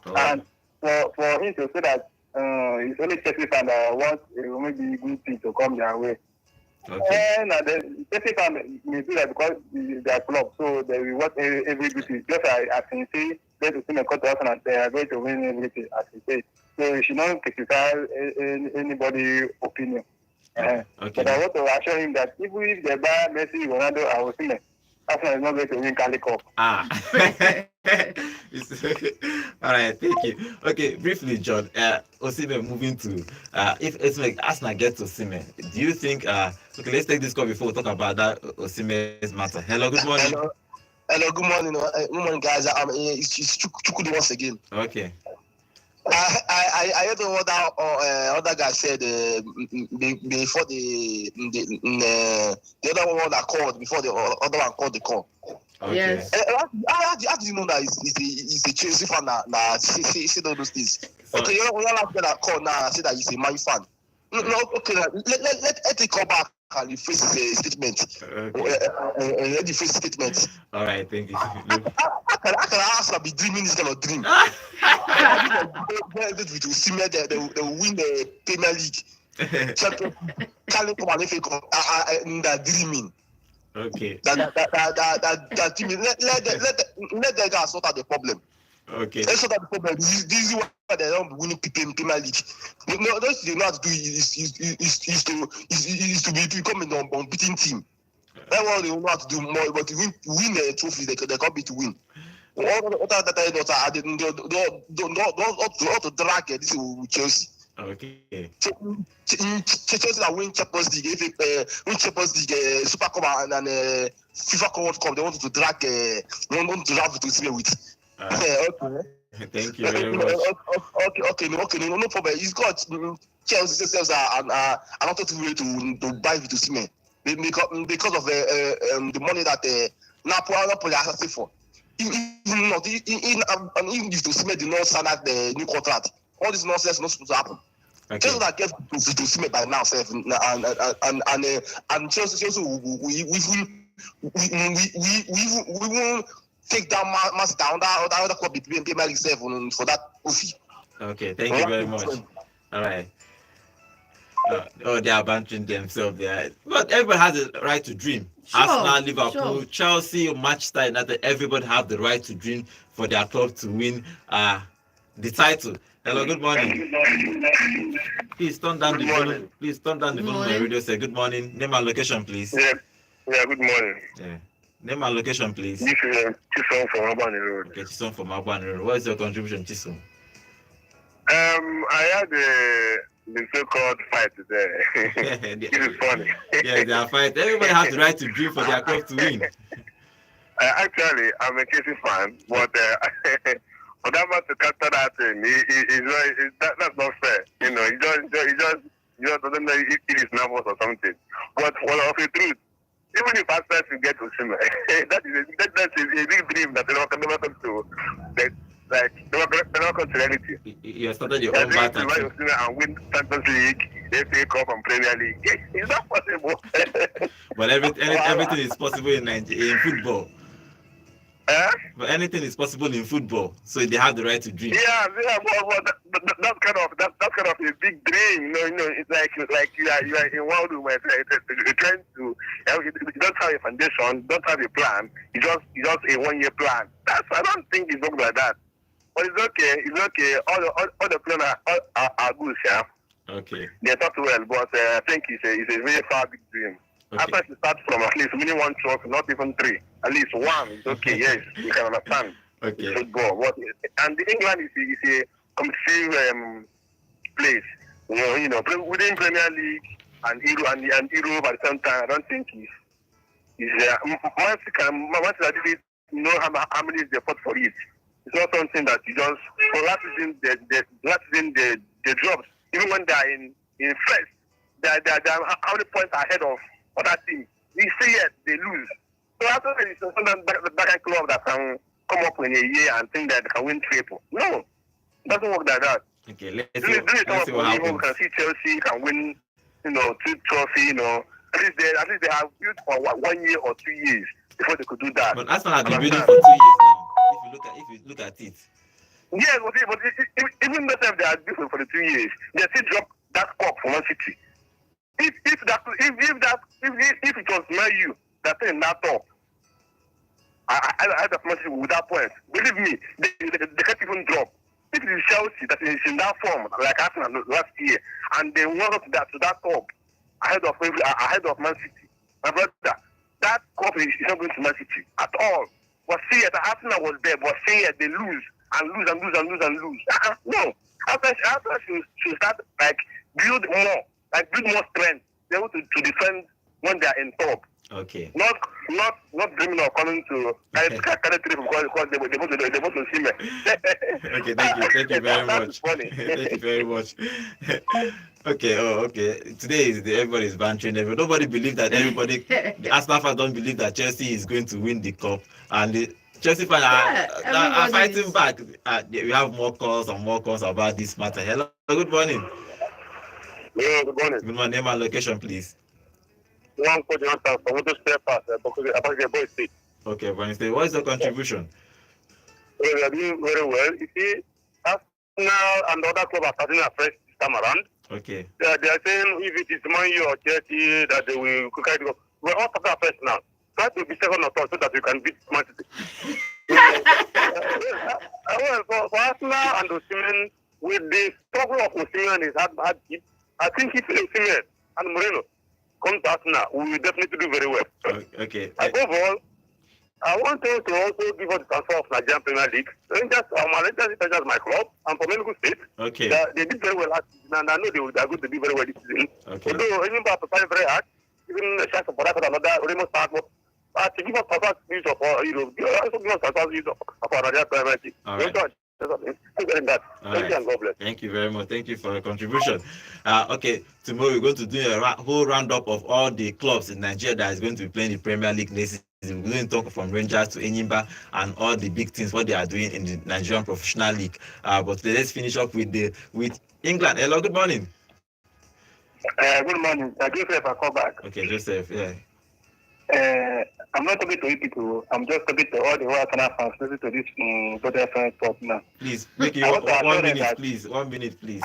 Speaker 1: Oh.
Speaker 3: And for him to say that he's only Chelsea fan that wants maybe good thing to come their way.
Speaker 1: Okay.
Speaker 3: And the Chelsea fan may do that because they are club, so they will watch every good thing. Just as he say, they to see the cut and they are going to win everything, as he said. So you should not criticize anybody's opinion.
Speaker 1: Okay.
Speaker 3: But I want to assure him that even if they buy Messi, Ronaldo, I will see them. Arsenal is not going to win Cali Cup.
Speaker 1: All right, thank you. Okay, briefly, John. Osimhen moving to if it's like Arsenal gets Osimhen, do you think? Okay, let's take this call before we talk about that Osimhen's matter. Hello, good morning.
Speaker 4: Hello, good morning. Good morning, guys. It's Chukwudi once again.
Speaker 1: Okay.
Speaker 4: I heard what other guy said before the other one that called before the other one called the call.
Speaker 1: Okay.
Speaker 2: Yes.
Speaker 4: How do you know that he's a Chelsea fan? Say all those things.
Speaker 1: So-
Speaker 4: Okay, you're not going to call now and say that he's a Man fan. No, okay, let it come back and rephrase his statement.
Speaker 1: Okay.
Speaker 4: Let the phrase statement.
Speaker 1: All right. Thank you.
Speaker 4: How can Arsenal be dreaming this kind of dream? With Osimhen, they will win the Premier League. Champions League, come and FA Cup. They're dreaming.
Speaker 1: Okay.
Speaker 4: That dreaming. Let the guys sort out the problem.
Speaker 1: Okay.
Speaker 4: Let's sort out the problem. This is why they don't winning Premier League. No, those they know how to do is to become an unbeaten team. That's what they know how to do more. But to win the trophies, they can't be to win. All that to drag this with Chelsea.
Speaker 1: Okay.
Speaker 4: Chelsea that win Champions League, win Champions League, Super Cup and FIFA World Cup. They want to drag, want to have to with. Okay.
Speaker 1: Thank you very much.
Speaker 4: Okay, no problem. He's got Chelsea themselves are not way to buy Victor Osimhen because of the money that Napoli are asking for. Even not even Victor Osimhen did not sign out the new contract. All this nonsense is not supposed to happen.
Speaker 1: Okay.
Speaker 4: Chelsea that get Victor Osimhen by now, and Chelsea we will take down Man down that other club between Premier League 7 for that trophy.
Speaker 1: Okay, thank you very much. All right. They are bantering themselves there. But everybody has a right to dream.
Speaker 2: Sure,
Speaker 1: Arsenal, Liverpool,
Speaker 2: sure.
Speaker 1: Chelsea, Manchester United, everybody have the right to dream for their club to win the title. Hello, good morning. Please turn down the volume. Please turn down the volume on the radio. Say good morning. Name and location, please.
Speaker 3: Yeah, good morning.
Speaker 1: Yeah. Name and location, please.
Speaker 3: This is Chisom from Albany Road.
Speaker 1: Okay, Chisom from Albany Road. What is your contribution, Chisom?
Speaker 3: I had the so-called fight today. This is funny.
Speaker 1: Yeah, they are fighting. Everybody has the right to dream for their club to win.
Speaker 3: Actually, I'm a Chelsea fan, but for that man to counter that thing, that's not fair. You know, he just doesn't know if it is nervous or something. But for the truth, even if Arsenal to get Osimhen, that's a big dream that they never come to. Like they never come to reality.
Speaker 1: You started your own battle.
Speaker 3: And win Champions League, FA Cup, and Premier League. It's not possible.
Speaker 1: But everything is possible in football. But anything is possible in football, so they have the right to dream.
Speaker 3: Yeah, but that's kind of a big dream. You know, it's like you are in one room and you're trying to. You don't have a foundation, don't have a plan. You just a 1 year plan. I don't think it's not like that. But it's okay. It's okay. All the plans are good, yeah.
Speaker 1: Okay.
Speaker 3: They're not well, but I think it's a very far big dream.
Speaker 1: Okay.
Speaker 3: After you start from at least winning one trophy, not even 3, at least 1, it's okay. Yes, you can understand.
Speaker 1: Okay.
Speaker 3: Football. And England is a competitive place. You know, within Premier League and Europe at the same time. I don't think Man City didn't know how many they fought for it. It's not something that you just. For last season they dropped. Even when they are in first, they are how many points ahead of other teams. We see it, they lose. So after it's the back club that can come up in a year and think that they can win triple. No, it doesn't work like that.
Speaker 1: Okay, let's see what happens.
Speaker 3: We can see Chelsea can win, 2 trophies. You know, at least they have built for 1 year or 2 years before they could do that.
Speaker 1: But Arsenal has been building for 2 years now. If you look at it.
Speaker 3: Yes, but even though they are built for the 2 years, they still drop that cup for Man City. If it was Man U that in that top, I had a match with that point. Believe me, they can't even drop. If it is Chelsea that is in that form, like Arsenal last year, and they went up to that top ahead of Man City, my brother, that cup is not going to Man City at all. But see it, Arsenal was there, but see it, they lose and lose. No, Arsenal should start build more strength, be able to defend when they are in top.
Speaker 1: Okay.
Speaker 3: Not dreaming of coming to carry 3 because they want to see me.
Speaker 1: Okay, thank you very much. Thank you very much. Okay, okay. Today is everybody's bantering. Nobody believe that the Arsenal fans don't believe that Chelsea is going to win the cup, and the Chelsea fans are fighting back. We have more calls and more calls about this matter. Hello, good morning.
Speaker 3: Yeah, good morning.
Speaker 1: Good morning. Name and location, please.
Speaker 3: One for the answer. I want to spare part about the boys' state.
Speaker 1: Okay, Wednesday. What is the contribution?
Speaker 3: Well, we are doing very well. You see, Arsenal and other clubs are starting afresh this time around.
Speaker 1: Okay.
Speaker 3: They are saying if it is Man U or Chelsea that they will quickly go. We're all starting afresh now. Try to be second or third so that we can beat Man City. Well, for Arsenal and Osimhen, with the struggle of Osimhen is hard hit, I think if Osimhen and Moreno come to Arsenal, we will definitely do very well.
Speaker 1: Okay.
Speaker 3: Above all, I want them to also give us the transfer of Nigerian Premier League. Rangers is my club. I'm from Enugu State.
Speaker 1: Okay.
Speaker 3: They did very well last season, and I know they are going to do very well this season.
Speaker 1: Okay.
Speaker 3: Although Enyimba are preparing very hard, even a chance for that and another Remo start, but to give us transfer use of also give us transfer use of our Nigerian Premier League.
Speaker 1: All right. Thank you very much. Thank you for your contribution. Okay, tomorrow we're going to do a whole roundup of all the clubs in Nigeria that is going to be playing the Premier League this season. We're going to talk from Rangers to Enyimba and all the big things what they are doing in the Nigerian Professional League. But let's finish up with England. Hello, good morning.
Speaker 3: Good morning. Joseph, I call back.
Speaker 1: Okay, Joseph. Yeah.
Speaker 3: I'm not talking to you people. I'm just talking to all the Arsenal fans listening to this Brother FM talk now.
Speaker 1: Please, make it 1 minute, please. 1 minute, please.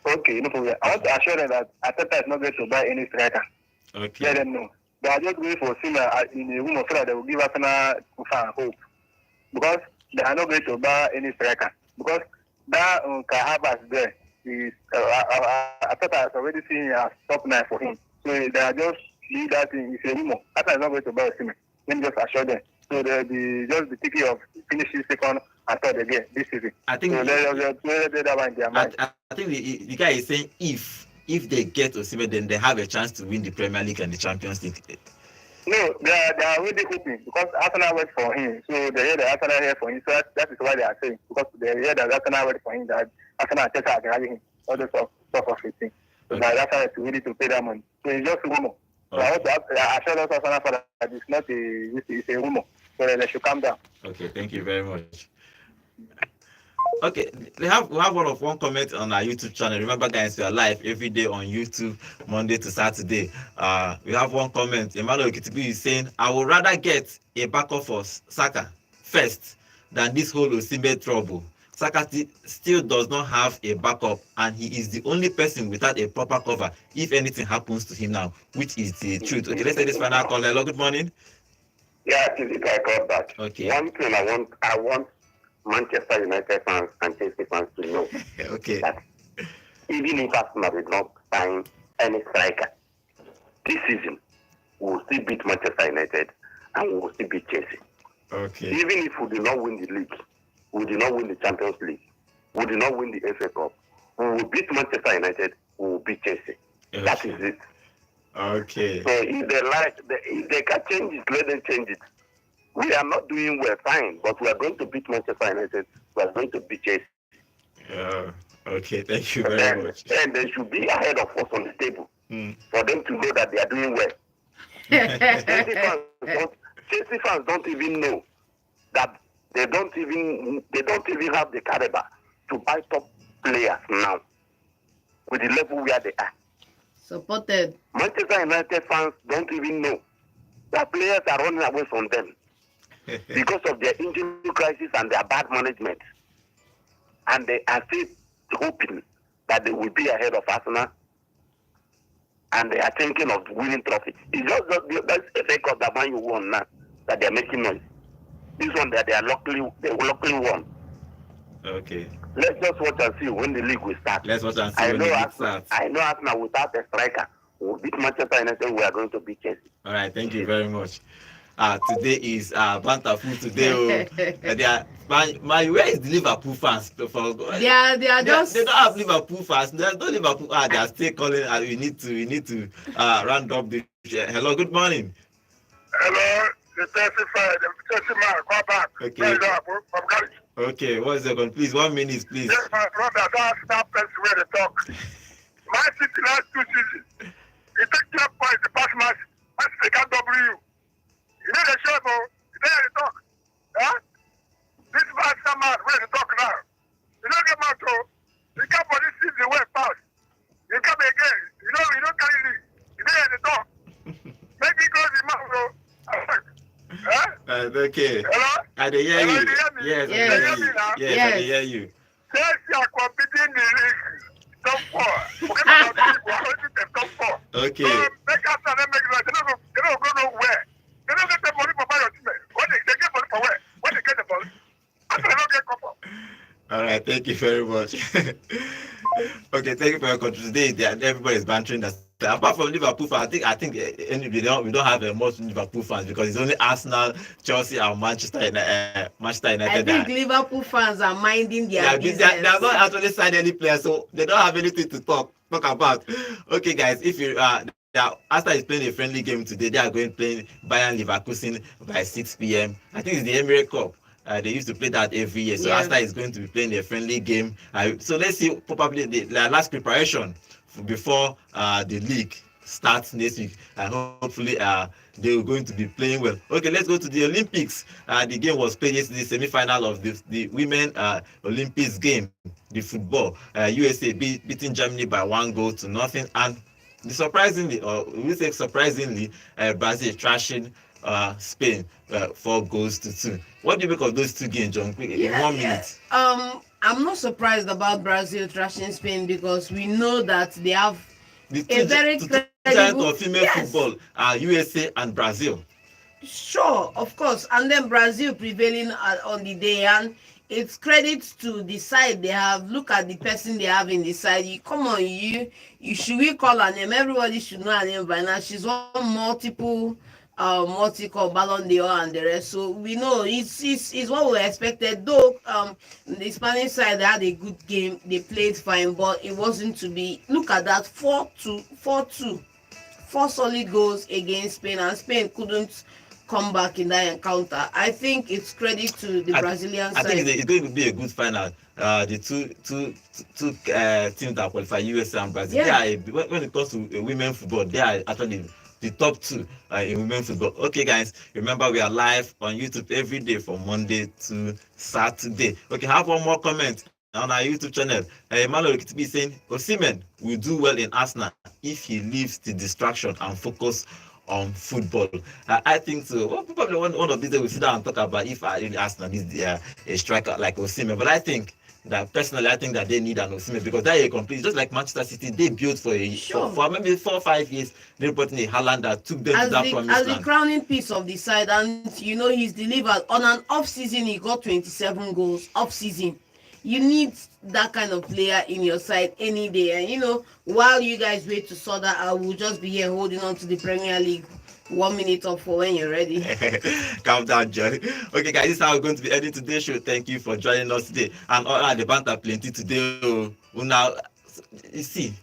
Speaker 3: Okay, no problem. I want to assure them that Ateta is not going to buy any striker.
Speaker 1: Okay.
Speaker 3: Let them know. They are just going for Sima in a room of so that they will give Arsenal hope. Because they are not going to buy any striker. Because that Kahabas there is Ateta has already seen a top 9 for him. So they are just leave that thing. It's a rumor. Arsenal is not going to buy Sima. Let me just assure them. So they'll be just the ticket of finishing second and third again this season.
Speaker 1: I think
Speaker 3: so
Speaker 1: I think the guy is saying if they get Osimhen, then they have a chance to win the Premier League and the Champions League.
Speaker 3: No, they are already hoping because Arsenal went for him. So they hear that Arsenal here for him. So that is why they are saying because they hear that Arsenal went for him that Arsenal and Chelsea are driving him. All those stuff of his thing. So that's why it's ready to pay that money. So it's just a rumor. So I want to assure us Arsenal for that it's not it's a rumor. So they should calm down.
Speaker 1: Okay, thank you very much. Okay, we have one comment on our YouTube channel. Remember, guys, we are live every day on YouTube, Monday to Saturday. We have one comment. Emmanuel Kitibu is saying, I would rather get a backup for Saka first than this whole Osimhen trouble. Saka still does not have a backup, and he is the only person without a proper cover if anything happens to him now, which is the truth. Okay, let's take this final call. Hello, good morning.
Speaker 3: Yeah, I got that.
Speaker 1: Okay.
Speaker 3: One thing I want Manchester United fans and Chelsea fans to know
Speaker 1: okay.
Speaker 3: that even if Arsenal did not sign any striker this season, we will still beat Manchester United and we will still beat Chelsea.
Speaker 1: Okay.
Speaker 3: Even if we do not win the league, we do not win the Champions League, we do not win the FA Cup, we will beat Manchester United, we will beat Chelsea. Okay. That is it.
Speaker 1: Okay.
Speaker 3: So if they can change it, let them change it. We are not doing well, fine, but we are going to beat Manchester United. We are going to beat Chelsea.
Speaker 1: Okay, thank you very much.
Speaker 3: And they should be ahead of us on the table for them to know that they are doing well. Chelsea fans don't even know that they don't even have the caliber to buy top players now with the level where they are.
Speaker 2: Supported.
Speaker 3: Manchester United fans don't even know that players are running away from them because of their injury crisis and their bad management. And they are still hoping that they will be ahead of Arsenal. And they are thinking of winning trophies. It's just that's a fake of the man you won now that they are making noise. This one that they luckily won.
Speaker 1: Okay.
Speaker 3: Let's just watch and see when the league will start.
Speaker 1: Let's watch and see when the league starts.
Speaker 3: I know Arsenal without a striker will beat Manchester United. We are going to beat Chelsea.
Speaker 1: All right, thank you very much. Today is Bantafu today. Where is the Liverpool fans?
Speaker 2: They are just.
Speaker 1: They don't have Liverpool fans. There's no Liverpool. They are still calling. We need to round up the. Hello, good morning.
Speaker 3: Hello, the Chelsea man, come back.
Speaker 1: Okay. Okay, what's the one? Please, 1 minute, please.
Speaker 3: Yes, my brother, that's that place where they talk. the last 2 seasons. He took 12 points the past match. They can't double you. You know the show, bro. You know the talk. Huh? This man, some man, where the talk now. You don't get mad, bro. You come for this season, way past. You come again. You don't carry lead. You know the talk. Make it go the man, bro. Huh?
Speaker 1: Okay.
Speaker 3: Hello?
Speaker 1: I dey hear
Speaker 3: Hello,
Speaker 1: you.
Speaker 3: you hear me?
Speaker 1: Yes,
Speaker 3: You
Speaker 1: I
Speaker 3: hear
Speaker 1: hear
Speaker 3: me
Speaker 1: you.
Speaker 3: now?
Speaker 1: Yes,
Speaker 2: Yes.
Speaker 1: I dey hear you.
Speaker 3: Chelsea are competing in the league. Top 4. Forget about the league. We're already the top 4.
Speaker 1: Okay.
Speaker 3: So make us and then make it. They don't go nowhere. They don't get the money for buying your team. What they get money for where? When they get the money? After they don't get couple.
Speaker 1: All right, thank you very much. Okay, thank you for your contribution. Today, everybody is bantering that. Apart from Liverpool fans, I think we don't have most Liverpool fans because it's only Arsenal, Chelsea, and Manchester United.
Speaker 2: I think Liverpool fans are minding their business.
Speaker 1: They have not actually signed any players, so they don't have anything to talk about. Okay, guys, if you Arsenal is playing a friendly game today. They are going playing Bayern Leverkusen by 6 p.m. I think it's the Emirates Cup. They used to play that every year, so Arsenal is going to be playing a friendly game. So let's see, probably the last preparation before the league starts next week, and hopefully they are going to be playing well. Okay, let's go to the Olympics. The game was played yesterday, semi-final of the women Olympics game, the football. USA beating Germany by 1-0, and surprisingly, Brazil trashing Spain 4-2. What do you make of those two games, John? In 1 minute.
Speaker 2: I'm not surprised about Brazil trashing Spain because we know that they have
Speaker 1: The
Speaker 2: a very
Speaker 1: giant of female football are USA and Brazil.
Speaker 2: Sure, of course, and then Brazil prevailing on the day, and it's credit to the side they have. Look at the person they have in the side. Come on, you should we call her name? Everybody should know her name by now. She's won multiple Ballon d'Or and the rest. So we know it's what we expected. Though the Spanish side they had a good game, they played fine, but it wasn't to be. Look at that, 4-2, 4 solid goals against Spain, and Spain couldn't come back in that encounter. I think it's credit to the Brazilian side.
Speaker 1: I think it's going to be a good final. The two teams that qualify, USA and Brazil. Yeah. When it comes to women football, they are actually the top 2 in women football. Okay, guys, remember we are live on YouTube every day from Monday to Saturday. Okay, have one more comment on our YouTube channel. Emmanuel Kitibi saying, Osimhen will do well in Arsenal if he leaves the distraction and focus on football. I think so. Well, probably one of these days we'll sit down and talk about if Arsenal is a striker like Osimhen. But I think that personally, I think that they need an Osimhen because they are complete. Just like Manchester City, they built for maybe 4 or 5 years. They brought in a Haaland that took them to that promised land.
Speaker 2: As the crowning piece of the side, and he's delivered on an off season. He got 27 goals off season. You need that kind of player in your side any day. And while you guys wait to sort that, I will just be here holding on to the Premier League. 1 minute up for when you're ready.
Speaker 1: Calm down, Johnny. Okay, guys, this is how we're going to be ending today's show. Thank you for joining us today. And the banter plenty today. Now, you see,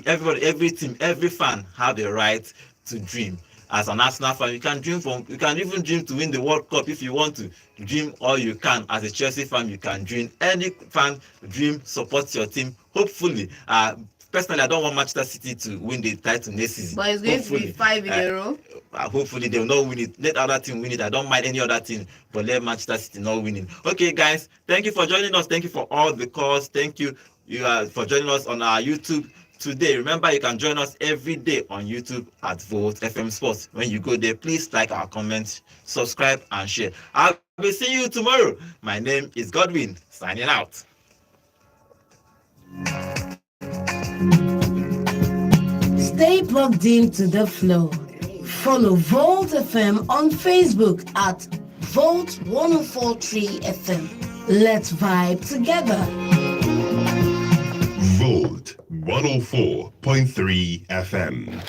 Speaker 1: every team, every fan have a right to dream. As an Arsenal fan, you can even dream to win the World Cup if you want to. Dream all you can. As a Chelsea fan, you can dream. Any fan dream, support your team. Hopefully, personally, I don't want Manchester City to win the title next season.
Speaker 2: But it's going to be 5 in a row.
Speaker 1: Hopefully, they will not win it. Let other team win it. I don't mind any other team, but let Manchester City not win it. Okay, guys, thank you for joining us. Thank you for all the calls. Thank you for joining us on our YouTube today. Remember, you can join us every day on YouTube at Volt FM Sports. When you go there, please like our comments, subscribe, and share. I'll be seeing you tomorrow. My name is Godwin, signing out.
Speaker 2: Stay plugged into the flow. Follow Volt FM on Facebook at Volt 104.3 FM. Let's vibe together.
Speaker 7: Volt 104.3 FM.